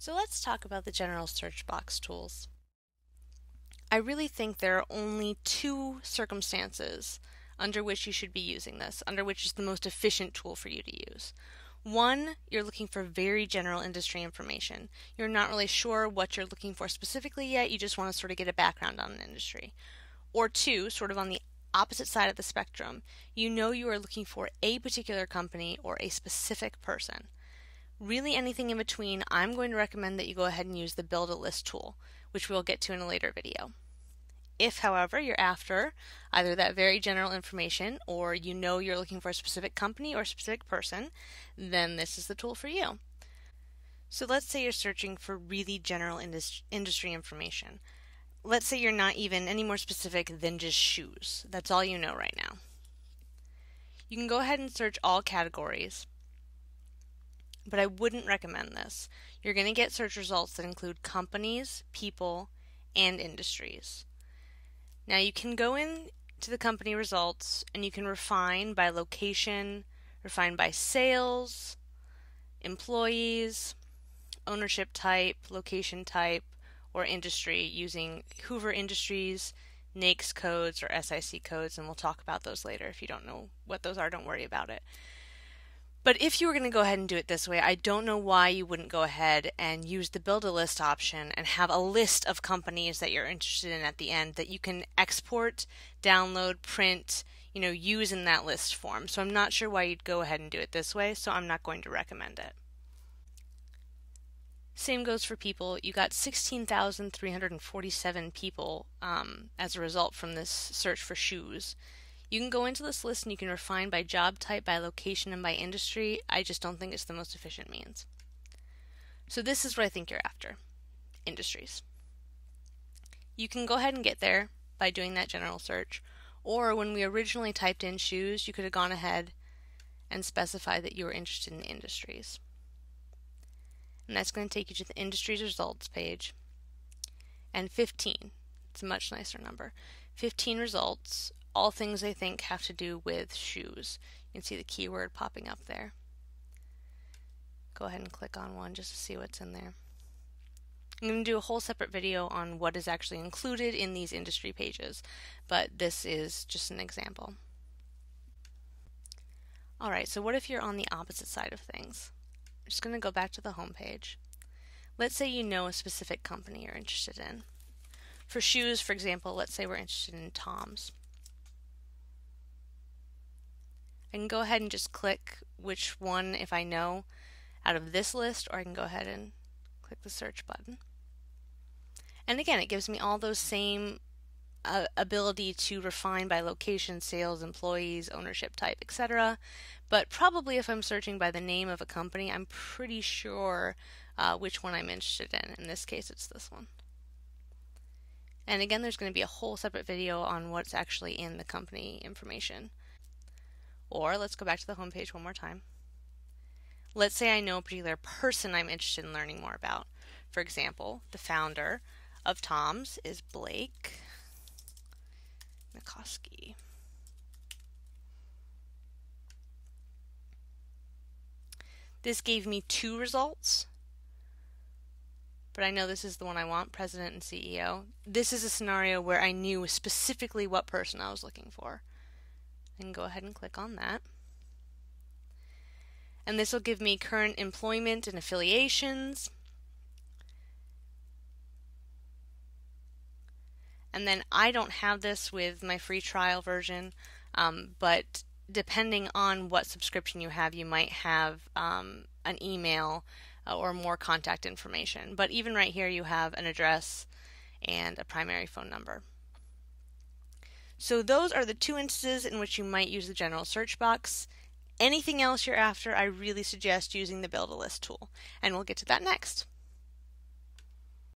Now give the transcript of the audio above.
So let's talk about the general search box tools. I really think there are only two circumstances under which you should be using this, under which is the most efficient tool for you to use. One, you're looking for very general industry information. You're not really sure what you're looking for specifically yet, you just want to sort of get a background on an industry. Or two, sort of on the opposite side of the spectrum, you know you are looking for a particular company or a specific person. Really anything in between, I'm going to recommend that you go ahead and use the Build a List tool, which we'll get to in a later video. If, however, you're after either that very general information or you know you're looking for a specific company or a specific person, then this is the tool for you. So let's say you're searching for really general industry information. Let's say you're not even any more specific than just shoes. That's all you know right now. You can go ahead and search all categories, but I wouldn't recommend this. You're going to get search results that include companies, people, and industries. Now you can go in to the company results and you can refine by location, refine by sales, employees, ownership type, location type, or industry using Hoover Industries, NAICS codes, or SIC codes, and we'll talk about those later. If you don't know what those are, don't worry about it. But if you were going to go ahead and do it this way, I don't know why you wouldn't go ahead and use the Build a List option and have a list of companies that you're interested in at the end that you can export, download, print, use in that list form. So I'm not sure why you'd go ahead and do it this way, so I'm not going to recommend it. Same goes for people. You got 16,347 people as a result from this search for shoes. You can go into this list and you can refine by job type, by location, and by industry. I just don't think it's the most efficient means. So this is what I think you're after. Industries. You can go ahead and get there by doing that general search, or when we originally typed in shoes, you could have gone ahead and specified that you were interested in industries. And that's going to take you to the industries results page. And 15, it's a much nicer number. 15 results, all things I think have to do with shoes. You can see the keyword popping up there. Go ahead and click on one just to see what's in there. I'm going to do a whole separate video on what is actually included in these industry pages, but this is just an example. Alright, so what if you're on the opposite side of things? I'm just going to go back to the home page. Let's say you know a specific company you're interested in. For shoes, for example, let's say we're interested in Tom's. I can go ahead and just click which one if I know out of this list, or I can go ahead and click the search button. And again, it gives me all those same ability to refine by location, sales, employees, ownership type, etc. But probably if I'm searching by the name of a company, I'm pretty sure which one I'm interested in. In this case, it's this one. And again, there's going to be a whole separate video on what's actually in the company information. Or let's go back to the home page one more time. Let's say I know a particular person I'm interested in learning more about. For example, the founder of Tom's is Blake McCoskey. This gave me 2 results, but I know this is the one I want, President and CEO. This is a scenario where I knew specifically what person I was looking for. I can go ahead and click on that. And this will give me current employment and affiliations. And then I don't have this with my free trial version, but depending on what subscription you have, you might have an email or more contact information. But even right here, you have an address and a primary phone number. So those are the 2 instances in which you might use the general search box. Anything else you're after, I really suggest using the Build a List tool. And we'll get to that next.